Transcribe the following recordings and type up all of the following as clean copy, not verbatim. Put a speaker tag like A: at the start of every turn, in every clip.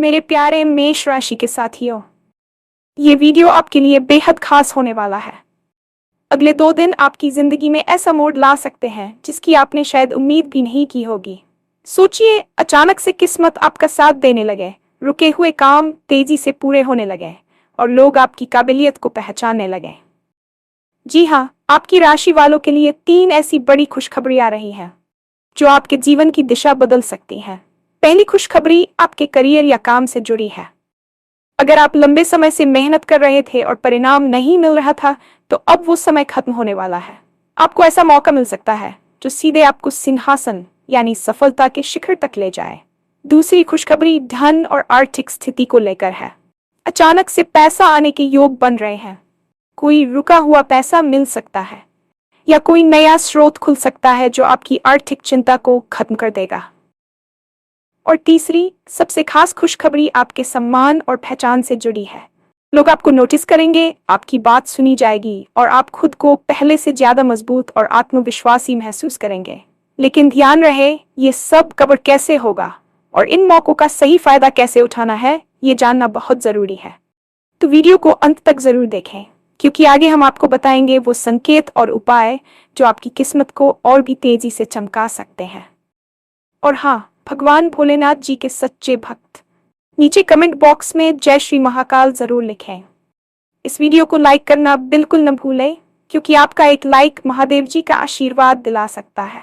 A: मेरे प्यारे मेष राशि के साथियों, ये वीडियो आपके लिए बेहद खास होने वाला है। अगले 2 दिन आपकी जिंदगी में ऐसा मोड़ ला सकते हैं जिसकी आपने शायद उम्मीद भी नहीं की होगी। सोचिए, अचानक से किस्मत आपका साथ देने लगे, रुके हुए काम तेजी से पूरे होने लगे और लोग आपकी काबिलियत को पहचानने लगे। जी हाँ, आपकी राशि वालों के लिए 3 ऐसी बड़ी खुशखबरी आ रही हैं जो आपके जीवन की दिशा बदल सकती हैं। पहली खुशखबरी आपके करियर या काम से जुड़ी है। अगर आप लंबे समय से मेहनत कर रहे थे और परिणाम नहीं मिल रहा था, तो अब वो समय खत्म होने वाला है। आपको ऐसा मौका मिल सकता है जो सीधे आपको सिंहासन यानी सफलता के शिखर तक ले जाए। दूसरी खुशखबरी धन और आर्थिक स्थिति को लेकर है। अचानक से पैसा आने के योग बन रहे हैं। कोई रुका हुआ पैसा मिल सकता है या कोई नया स्रोत खुल सकता है जो आपकी आर्थिक चिंता को खत्म कर देगा। और तीसरी सबसे खास खुशखबरी आपके सम्मान और पहचान से जुड़ी है। लोग आपको नोटिस करेंगे, आपकी बात सुनी जाएगी और आप खुद को पहले से ज्यादा मजबूत और आत्मविश्वासी महसूस करेंगे। लेकिन ध्यान रहे, ये सब कवर कैसे होगा और इन मौकों का सही फायदा कैसे उठाना है, ये जानना बहुत जरूरी है। तो वीडियो को अंत तक जरूर देखें, क्योंकि आगे हम आपको बताएंगे वो संकेत और उपाय जो आपकी किस्मत को और भी तेजी से चमका सकते हैं। और हाँ, भगवान भोलेनाथ जी के सच्चे भक्त नीचे कमेंट बॉक्स में जय श्री महाकाल जरूर लिखें। इस वीडियो को लाइक करना बिल्कुल न भूलें, क्योंकि आपका एक लाइक महादेव जी का आशीर्वाद दिला सकता है।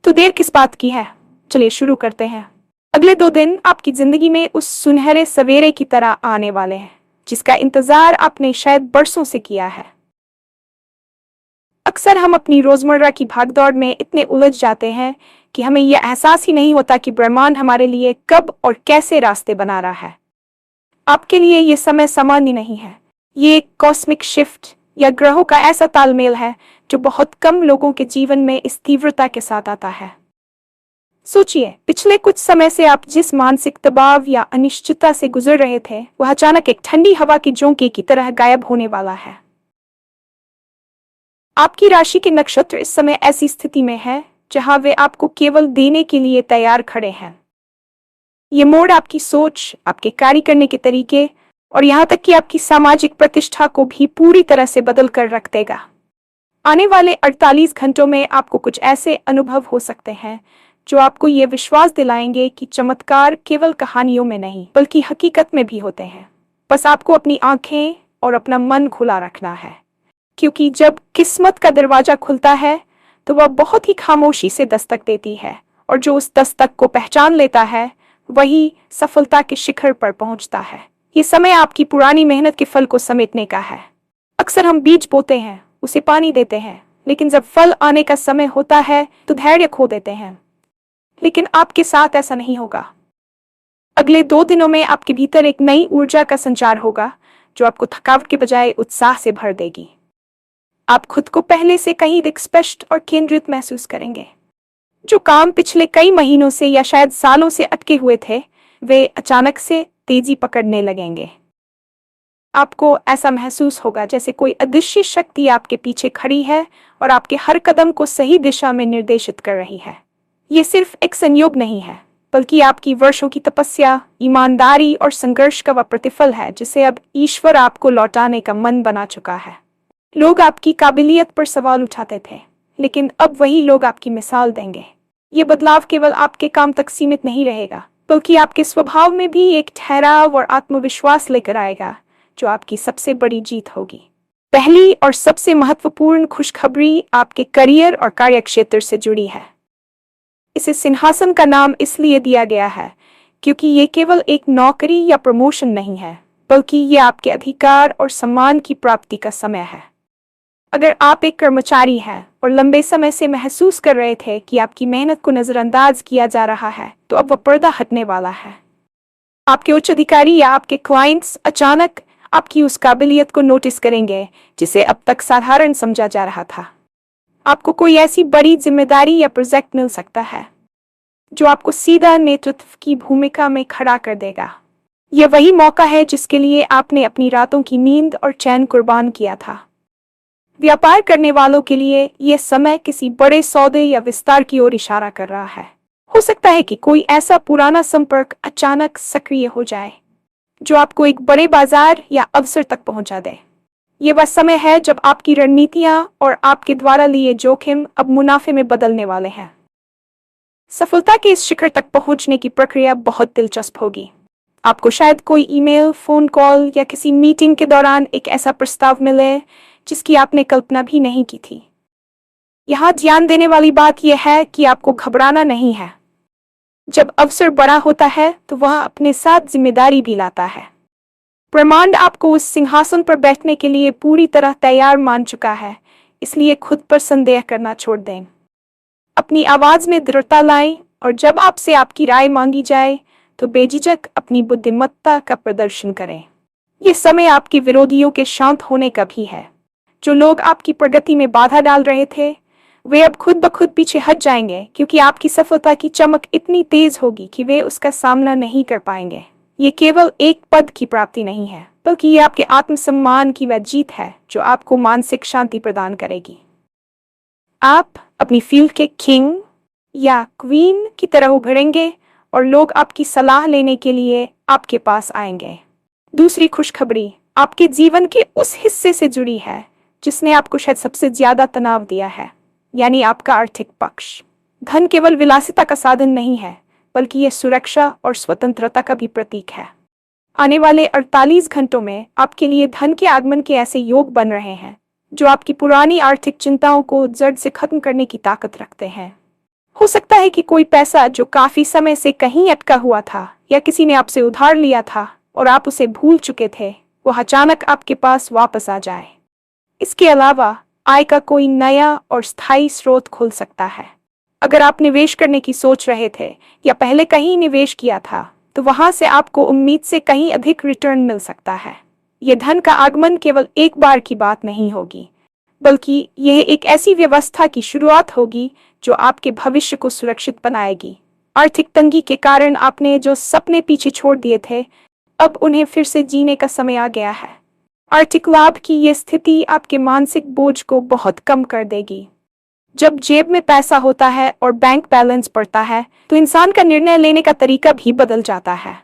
A: तो देर किस बात की है, चलिए शुरू करते हैं। अगले 2 दिन आपकी जिंदगी में उस सुनहरे सवेरे की तरह आने वाले हैं जिसका इंतजार आपने शायद बरसों से किया है। अक्सर हम अपनी रोजमर्रा की भागदौड़ में इतने उलझ जाते हैं कि हमें यह एहसास ही नहीं होता कि ब्रह्मांड हमारे लिए कब और कैसे रास्ते बना रहा है। आपके लिए यह समय सामान्य नहीं है। ये एक कॉस्मिक शिफ्ट या ग्रहों का ऐसा तालमेल है जो बहुत कम लोगों के जीवन में इस तीव्रता के साथ आता है। सोचिए, पिछले कुछ समय से आप जिस मानसिक दबाव या अनिश्चितता से गुजर रहे थे, वह अचानक एक ठंडी हवा की झोंके की तरह गायब होने वाला है। आपकी राशि के नक्षत्र इस समय ऐसी स्थिति में है जहां वे आपको केवल देने के लिए तैयार खड़े हैं। ये मोड़ आपकी सोच, आपके कार्य करने के तरीके और यहाँ तक कि आपकी सामाजिक प्रतिष्ठा को भी पूरी तरह से बदल कर रख देगा। आने वाले 48 घंटों में आपको कुछ ऐसे अनुभव हो सकते हैं जो आपको ये विश्वास दिलाएंगे कि चमत्कार केवल कहानियों में नहीं बल्कि हकीकत में भी होते हैं। बस आपको अपनी आंखें और अपना मन खुला रखना है, क्योंकि जब किस्मत का दरवाजा खुलता है तो वह बहुत ही खामोशी से दस्तक देती है, और जो उस दस्तक को पहचान लेता है वही सफलता के शिखर पर पहुंचता है। ये समय आपकी पुरानी मेहनत के फल को समेटने का है। अक्सर हम बीज बोते हैं, उसे पानी देते हैं, लेकिन जब फल आने का समय होता है तो धैर्य खो देते हैं। लेकिन आपके साथ ऐसा नहीं होगा। अगले 2 दिनों में आपके भीतर एक नई ऊर्जा का संचार होगा जो आपको थकावट के बजाय उत्साह से भर देगी। आप खुद को पहले से कहीं अधिक स्पष्ट और केंद्रित महसूस करेंगे। जो काम पिछले कई महीनों से या शायद सालों से अटके हुए थे, वे अचानक से तेजी पकड़ने लगेंगे। आपको ऐसा महसूस होगा जैसे कोई अदृश्य शक्ति आपके पीछे खड़ी है और आपके हर कदम को सही दिशा में निर्देशित कर रही है। ये सिर्फ एक संयोग नहीं है, बल्कि आपकी वर्षों की तपस्या, ईमानदारी और संघर्ष का वह प्रतिफल है जिसे अब ईश्वर आपको लौटाने का मन बना चुका है। लोग आपकी काबिलियत पर सवाल उठाते थे, लेकिन अब वही लोग आपकी मिसाल देंगे। ये बदलाव केवल आपके काम तक सीमित नहीं रहेगा, बल्कि आपके स्वभाव में भी एक ठहराव और आत्मविश्वास लेकर आएगा जो आपकी सबसे बड़ी जीत होगी। पहली और सबसे महत्वपूर्ण खुशखबरी आपके करियर और कार्यक्षेत्र से जुड़ी है। इसे सिंहासन का नाम इसलिए दिया गया है क्योंकि ये केवल एक नौकरी या प्रमोशन नहीं है, बल्कि ये आपके अधिकार और सम्मान की प्राप्ति का समय है। अगर आप एक कर्मचारी हैं और लंबे समय से महसूस कर रहे थे कि आपकी मेहनत को नजरअंदाज किया जा रहा है, तो अब वह पर्दा हटने वाला है। आपके उच्च अधिकारी या आपके क्लाइंट्स अचानक आपकी उस काबिलियत को नोटिस करेंगे जिसे अब तक साधारण समझा जा रहा था। आपको कोई ऐसी बड़ी जिम्मेदारी या प्रोजेक्ट मिल सकता है जो आपको सीधा नेतृत्व की भूमिका में खड़ा कर देगा। यह वही मौका है जिसके लिए आपने अपनी रातों की नींद और चैन कुर्बान किया था। व्यापार करने वालों के लिए यह समय किसी बड़े सौदे या विस्तार की ओर इशारा कर रहा है। हो सकता है कि कोई ऐसा पुराना संपर्क अचानक सक्रिय हो जाए जो आपको एक बड़े बाजार या अवसर तक पहुंचा दे। ये वह समय है जब आपकी रणनीतियां और आपके द्वारा लिए जोखिम अब मुनाफे में बदलने वाले हैं। सफलता के इस शिखर तक पहुंचने की प्रक्रिया बहुत दिलचस्प होगी। आपको शायद कोई ईमेल, फोन कॉल या किसी मीटिंग के दौरान एक ऐसा प्रस्ताव मिले जिसकी आपने कल्पना भी नहीं की थी। यहाँ ध्यान देने वाली बात यह है कि आपको घबराना नहीं है। जब अवसर बड़ा होता है तो वह अपने साथ जिम्मेदारी भी लाता है। ब्रह्मांड आपको उस सिंहासन पर बैठने के लिए पूरी तरह तैयार मान चुका है, इसलिए खुद पर संदेह करना छोड़ दें। अपनी आवाज में दृढ़ता लाएं और जब आपसे आपकी राय मांगी जाए तो बेझिझक अपनी बुद्धिमत्ता का प्रदर्शन करें। ये समय आपके विरोधियों के शांत होने का भी है। जो लोग आपकी प्रगति में बाधा डाल रहे थे वे अब खुद ब खुद पीछे हट जाएंगे, क्योंकि आपकी सफलता की चमक इतनी तेज होगी कि वे उसका सामना नहीं कर पाएंगे। ये केवल एक पद की प्राप्ति नहीं है, बल्कि ये आपके आत्मसम्मान की वह जीत है जो आपको मानसिक शांति प्रदान करेगी। आप अपनी फील्ड के किंग या क्वीन की तरह उभरेंगे और लोग आपकी सलाह लेने के लिए आपके पास आएंगे। दूसरी खुशखबरी आपके जीवन के उस हिस्से से जुड़ी है जिसने आपको शायद सबसे ज्यादा तनाव दिया है, यानी आपका आर्थिक पक्ष। धन केवल विलासिता का साधन नहीं है, बल्कि यह सुरक्षा और स्वतंत्रता का भी प्रतीक है। आने वाले 48 घंटों में आपके लिए धन के आगमन के ऐसे योग बन रहे हैं जो आपकी पुरानी आर्थिक चिंताओं को जड़ से खत्म करने की ताकत रखते हैं। हो सकता है कि कोई पैसा जो काफी समय से कहीं अटका हुआ था या किसी ने आपसे उधार लिया था और आप उसे भूल चुके थे, वह अचानक आपके पास वापस आ जाए। इसके अलावा आय का कोई नया और स्थायी स्रोत खुल सकता है। अगर आप निवेश करने की सोच रहे थे या पहले कहीं निवेश किया था, तो वहां से आपको उम्मीद से कहीं अधिक रिटर्न मिल सकता है। यह धन का आगमन केवल एक बार की बात नहीं होगी, बल्कि यह एक ऐसी व्यवस्था की शुरुआत होगी जो आपके भविष्य को सुरक्षित बनाएगी। आर्थिक तंगी के कारण आपने जो सपने पीछे छोड़ दिए थे, अब उन्हें फिर से जीने का समय आ गया है। आर्थिक लाभ की यह स्थिति आपके मानसिक बोझ को बहुत कम कर देगी। जब जेब में पैसा होता है और बैंक बैलेंस बढ़ता है, तो इंसान का निर्णय लेने का तरीका भी बदल जाता है।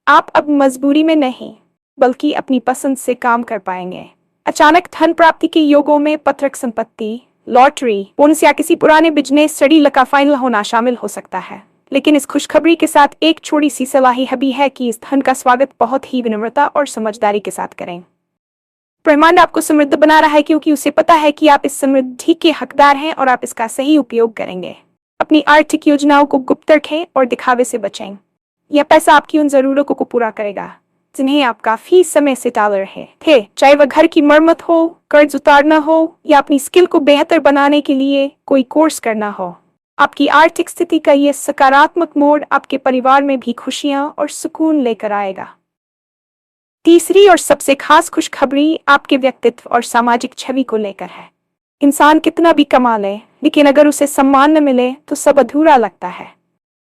A: आप अब मजबूरी में नहीं, बल्कि अपनी पसंद से काम कर पाएंगे। अचानक धन प्राप्ति के योगों में पत्रक संपत्ति, लॉटरी, बोनस या किसी पुराने बिजनेस स्टडी का फाइनल होना शामिल हो सकता है। लेकिन इस खुशखबरी के साथ एक छोटी सी सलाह भी है कि इस धन का स्वागत बहुत ही विनम्रता और समझदारी के साथ करें। ब्रह्मांड आपको समृद्ध बना रहा है क्योंकि उसे पता है कि आप इस समृद्धि के हकदार हैं और आप इसका सही उपयोग करेंगे। अपनी आर्थिक योजनाओं को गुप्त रखें और दिखावे से बचें। यह पैसा आपकी उन जरूरतों को पूरा करेगा जिन्हें आप काफी समय से टाल रहे थे, चाहे वह घर की मरम्मत हो, कर्ज उतारना हो या अपनी स्किल को बेहतर बनाने के लिए कोई कोर्स करना हो। आपकी आर्थिक स्थिति का यह सकारात्मक मोड़ आपके परिवार में भी खुशियां और सुकून लेकर आएगा। तीसरी और सबसे खास खुशखबरी आपके व्यक्तित्व और सामाजिक छवि को लेकर है। इंसान कितना भी कमा ले, लेकिन अगर उसे सम्मान न मिले तो सब अधूरा लगता है।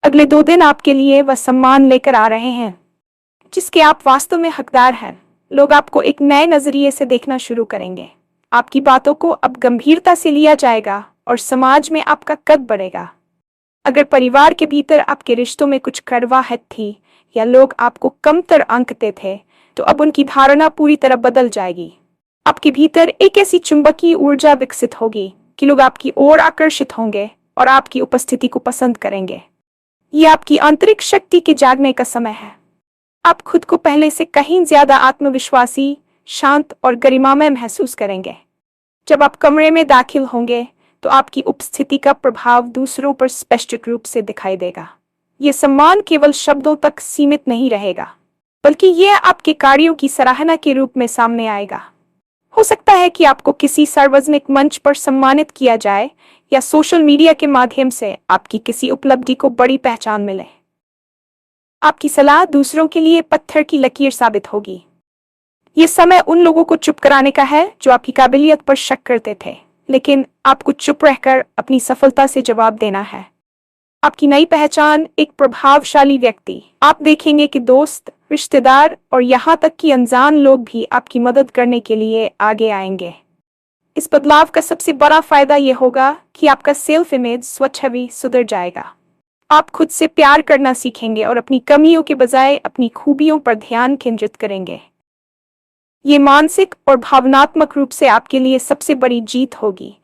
A: अगले 2 दिन आपके लिए वह सम्मान लेकर आ रहे हैं जिसके आप वास्तव में हकदार हैं। लोग आपको एक नए नजरिए से देखना शुरू करेंगे। आपकी बातों को अब गंभीरता से लिया जाएगा और समाज में आपका कद बढ़ेगा। अगर परिवार के भीतर आपके रिश्तों में कुछ कड़वाहट थी या लोग आपको कमतर आंकते थे, तो अब उनकी धारणा पूरी तरह बदल जाएगी। आपके भीतर एक ऐसी चुंबकीय ऊर्जा विकसित होगी कि लोग आपकी ओर आकर्षित होंगे और आपकी उपस्थिति को पसंद करेंगे। यह आपकी आंतरिक शक्ति के जागने का समय है। आप खुद को पहले से कहीं ज्यादा आत्मविश्वासी, शांत और गरिमामय महसूस करेंगे। जब आप कमरे में दाखिल होंगे तो आपकी उपस्थिति का प्रभाव दूसरों पर स्पष्ट रूप से दिखाई देगा। यह सम्मान केवल शब्दों तक सीमित नहीं रहेगा, बल्कि यह आपके कार्यों की सराहना के रूप में सामने आएगा। हो सकता है कि आपको किसी सार्वजनिक मंच पर सम्मानित किया जाए या सोशल मीडिया के माध्यम से आपकी किसी उपलब्धि को बड़ी पहचान मिले। आपकी सलाह दूसरों के लिए पत्थर की लकीर साबित होगी। ये समय उन लोगों को चुप कराने का है जो आपकी काबिलियत पर शक करते थे, लेकिन आपको चुप रहकर अपनी सफलता से जवाब देना है। आपकी नई पहचान एक प्रभावशाली व्यक्ति। आप देखेंगे कि दोस्त, रिश्तेदार और यहाँ तक कि अनजान लोग भी आपकी मदद करने के लिए आगे आएंगे। इस बदलाव का सबसे बड़ा फायदा यह होगा कि आपका सेल्फ इमेज, स्वच्छवि सुधर जाएगा। आप खुद से प्यार करना सीखेंगे और अपनी कमियों के बजाय अपनी खूबियों पर ध्यान केंद्रित करेंगे। ये मानसिक और भावनात्मक रूप से आपके लिए सबसे बड़ी जीत होगी,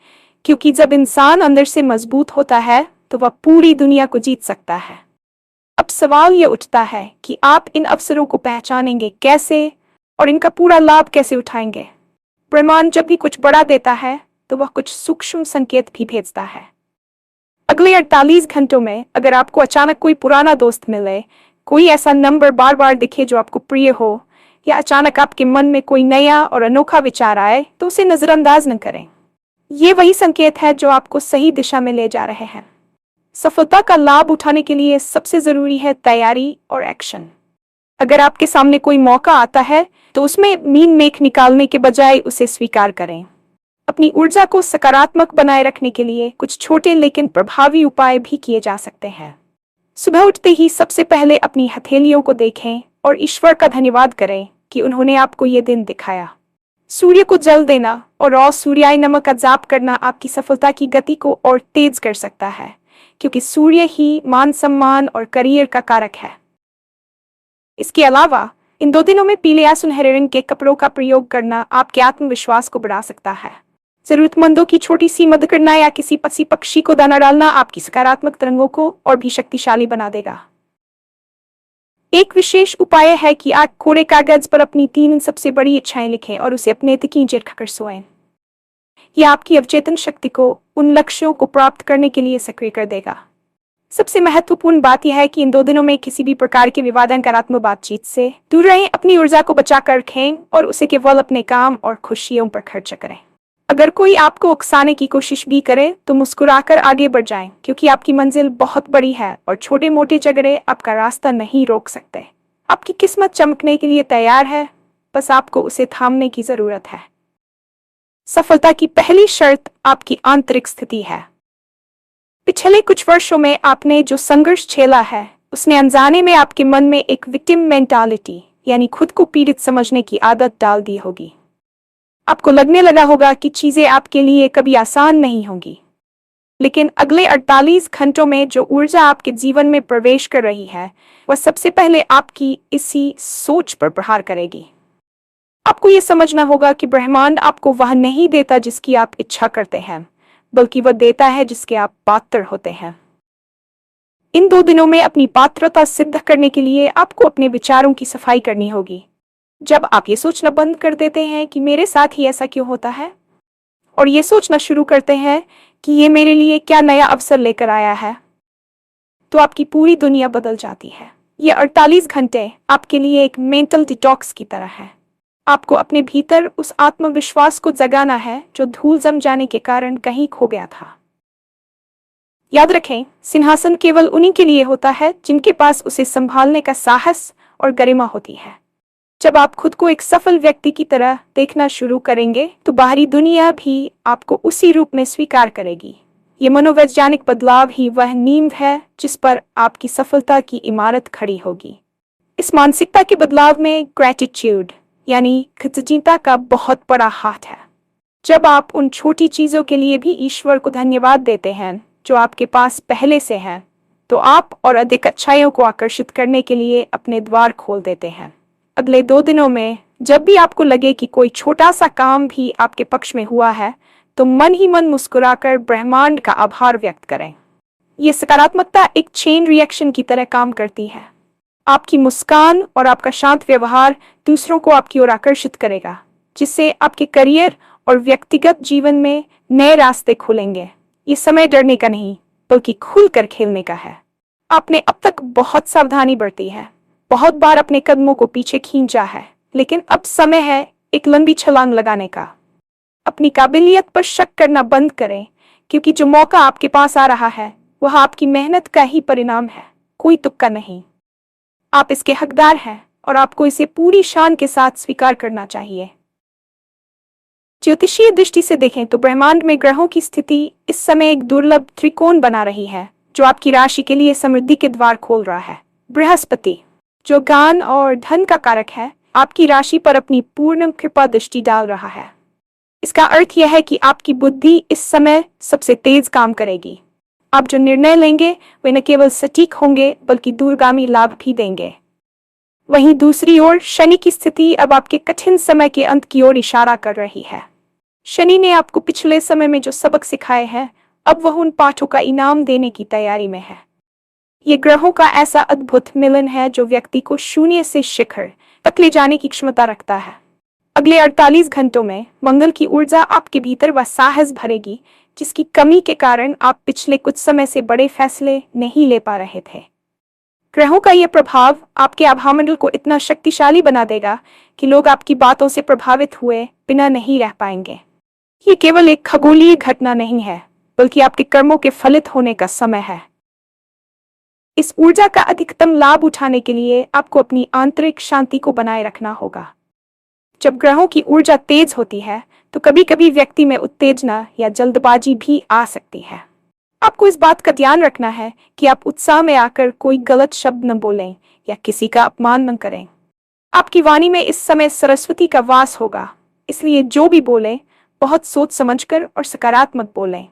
A: क्योंकि जब इंसान अंदर से मजबूत होता है तो वह पूरी दुनिया को जीत सकता है। अब सवाल ये उठता है कि आप इन अवसरों को पहचानेंगे कैसे और इनका पूरा लाभ कैसे उठाएंगे। ब्रह्मांड जब भी कुछ बड़ा देता है तो वह कुछ सूक्ष्म संकेत भी भेजता है। अगले 48 घंटों में अगर आपको अचानक कोई पुराना दोस्त मिले, कोई ऐसा नंबर बार बार दिखे जो आपको प्रिय हो, या अचानक आपके मन में कोई नया और अनोखा विचार आए, तो उसे नजरअंदाज न करें। ये वही संकेत है जो आपको सही दिशा में ले जा रहे हैं। सफलता का लाभ उठाने के लिए सबसे जरूरी है तैयारी और एक्शन। अगर आपके सामने कोई मौका आता है तो उसमें मीन मेख निकालने के बजाय उसे स्वीकार करें। अपनी ऊर्जा को सकारात्मक बनाए रखने के लिए कुछ छोटे लेकिन प्रभावी उपाय भी किए जा सकते हैं। सुबह उठते ही सबसे पहले अपनी हथेलियों को देखें और ईश्वर का धन्यवाद करें कि उन्होंने आपको ये दिन दिखाया। सूर्य को जल देना और रॉ सूर्याय नमक का जाप करना आपकी सफलता की गति को और तेज कर सकता है, क्योंकि सूर्य ही मान सम्मान और करियर का कारक है। इसके अलावा इन 2 दिनों में पीले या सुनहरे रंग के कपड़ों का प्रयोग करना आपके आत्मविश्वास को बढ़ा सकता है। जरूरतमंदों की छोटी सी मदद करना या किसी पसी पक्षी को दाना डालना आपकी सकारात्मक तरंगों को और भी शक्तिशाली बना देगा। एक विशेष उपाय है कि आप कोरे कागज पर अपनी 3 सबसे बड़ी इच्छाएं लिखें और उसे अपने तकीजे रखकर सोएं। यह आपकी अवचेतन शक्ति को उन लक्ष्यों को प्राप्त करने के लिए सक्रिय कर देगा। सबसे महत्वपूर्ण बात यह है कि इन 2 दिनों में किसी भी प्रकार के विवाद नकारात्मक बातचीत से दूर रहें। अपनी ऊर्जा को बचा कर रखें और उसे केवल अपने काम और खुशियों पर खर्च करें। अगर कोई आपको उकसाने की कोशिश भी करे तो मुस्कुराकर आगे बढ़ जाएं, क्योंकि आपकी मंजिल बहुत बड़ी है और छोटे मोटे झगड़े आपका रास्ता नहीं रोक सकते। आपकी किस्मत चमकने के लिए तैयार है, बस आपको उसे थामने की जरूरत है। सफलता की पहली शर्त आपकी आंतरिक स्थिति है। पिछले कुछ वर्षों में आपने जो संघर्ष झेला है उसने अनजाने में आपके मन में एक विक्टिम मेंटालिटी यानी खुद को पीड़ित समझने की आदत डाल दी होगी। आपको लगने लगा होगा कि चीजें आपके लिए कभी आसान नहीं होंगी, लेकिन अगले 48 घंटों में जो ऊर्जा आपके जीवन में प्रवेश कर रही है वह सबसे पहले आपकी इसी सोच पर प्रहार करेगी। आपको यह समझना होगा कि ब्रह्मांड आपको वह नहीं देता जिसकी आप इच्छा करते हैं, बल्कि वह देता है जिसके आप पात्र होते हैं। इन 2 दिनों में अपनी पात्रता सिद्ध करने के लिए आपको अपने विचारों की सफाई करनी होगी। जब आप ये सोचना बंद कर देते हैं कि मेरे साथ ही ऐसा क्यों होता है, और ये सोचना शुरू करते हैं कि ये मेरे लिए क्या नया अवसर लेकर आया है, तो आपकी पूरी दुनिया बदल जाती है। ये 48 घंटे आपके लिए एक मेंटल डिटॉक्स की तरह है। आपको अपने भीतर उस आत्मविश्वास को जगाना है जो धूल जम जाने के कारण कहीं खो गया था। याद रखें, सिंहासन केवल उन्हीं के लिए होता है जिनके पास उसे संभालने का साहस और गरिमा होती है। जब आप खुद को एक सफल व्यक्ति की तरह देखना शुरू करेंगे तो बाहरी दुनिया भी आपको उसी रूप में स्वीकार करेगी। ये मनोवैज्ञानिक बदलाव ही वह नींव है जिस पर आपकी सफलता की इमारत खड़ी होगी। इस मानसिकता के बदलाव में ग्रैटिट्यूड यानी कृतज्ञता का बहुत बड़ा हाथ है। जब आप उन छोटी चीजों के लिए भी ईश्वर को धन्यवाद देते हैं जो आपके पास पहले से हैं, तो आप और अधिक अच्छाइयों को आकर्षित करने के लिए अपने द्वार खोल देते हैं। अगले 2 दिनों में जब भी आपको लगे कि कोई छोटा सा काम भी आपके पक्ष में हुआ है, तो मन ही मन मुस्कुराकर ब्रह्मांड का आभार व्यक्त करें। ये सकारात्मकता एक चेन रिएक्शन की तरह काम करती है। आपकी मुस्कान और आपका शांत व्यवहार दूसरों को आपकी ओर आकर्षित करेगा, जिससे आपके करियर और व्यक्तिगत जीवन में नए रास्ते खुलेंगे। ये समय डरने का नहीं, बल्कि खुलकर खेलने का है। आपने अब तक बहुत सावधानी बरती है, बहुत बार अपने कदमों को पीछे खींचा है, लेकिन अब समय है एक लंबी छलांग लगाने का। अपनी काबिलियत पर शक करना बंद करें, क्योंकि जो मौका आपके पास आ रहा है वह आपकी मेहनत का ही परिणाम है, कोई तुक्का नहीं। आप इसके हकदार हैं और आपको इसे पूरी शान के साथ स्वीकार करना चाहिए। ज्योतिषीय दृष्टि से देखें तो ब्रह्मांड में ग्रहों की स्थिति इस समय एक दुर्लभ त्रिकोण बना रही है जो आपकी राशि के लिए समृद्धि के द्वार खोल रहा है। बृहस्पति, जो ज्ञान और धन का कारक है, आपकी राशि पर अपनी पूर्ण कृपा दृष्टि डाल रहा है। इसका अर्थ यह है कि आपकी बुद्धि इस समय सबसे तेज काम करेगी। आप जो निर्णय लेंगे वे न केवल सटीक होंगे बल्कि दूरगामी लाभ भी देंगे। वहीं दूसरी ओर शनि की स्थिति अब आपके कठिन समय के अंत की ओर इशारा कर रही है। शनि ने आपको पिछले समय में जो सबक सिखाए हैं, अब वह उन पाठों का इनाम देने की तैयारी में है। ये ग्रहों का ऐसा अद्भुत मिलन है जो व्यक्ति को शून्य से शिखर तक ले जाने की क्षमता रखता है। अगले 48 घंटों में मंगल की ऊर्जा आपके भीतर वह साहस भरेगी जिसकी कमी के कारण आप पिछले कुछ समय से बड़े फैसले नहीं ले पा रहे थे। ग्रहों का यह प्रभाव आपके आभामंडल को इतना शक्तिशाली बना देगा कि लोग आपकी बातों से प्रभावित हुए बिना नहीं रह पाएंगे। ये केवल एक खगोलीय घटना नहीं है, बल्कि आपके कर्मों के फलित होने का समय है। इस ऊर्जा का अधिकतम लाभ उठाने के लिए आपको अपनी आंतरिक शांति को बनाए रखना होगा। जब ग्रहों की ऊर्जा तेज होती है तो कभी कभी व्यक्ति में उत्तेजना या जल्दबाजी भी आ सकती है। आपको इस बात का ध्यान रखना है कि आप उत्साह में आकर कोई गलत शब्द न बोलें या किसी का अपमान न करें। आपकी वाणी में इस समय सरस्वती का वास होगा, इसलिए जो भी बोलें बहुत सोच समझकर और सकारात्मक बोलें।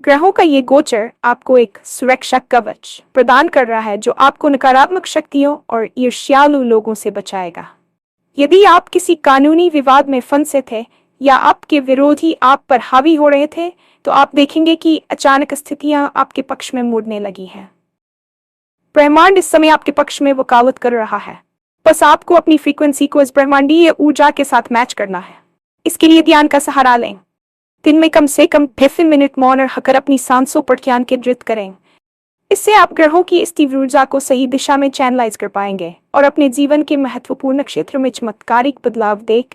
A: ग्रहों का ये गोचर आपको एक सुरक्षा कवच प्रदान कर रहा है जो आपको नकारात्मक शक्तियों और ईर्ष्यालु लोगों से बचाएगा। यदि आप किसी कानूनी विवाद में फंसे थे या आपके विरोधी आप पर हावी हो रहे थे, तो आप देखेंगे कि अचानक स्थितियां आपके पक्ष में मुड़ने लगी हैं। ब्रह्मांड इस समय आपके पक्ष में वकालत कर रहा है। बस आपको अपनी फ्रीक्वेंसी को इस ब्रह्मांडीय ऊर्जा के साथ मैच करना है। इसके लिए ध्यान का सहारा लें। दिन में कम से कम 15 मिनट मौन रहकर अपनी सांसों पर ध्यान केंद्रित करें। इससे आप ग्रहों की इस तीव्र ऊर्जा को सही दिशा में चैनलाइज कर पाएंगे और अपने जीवन के महत्वपूर्ण क्षेत्र में चमत्कारिक बदलाव देख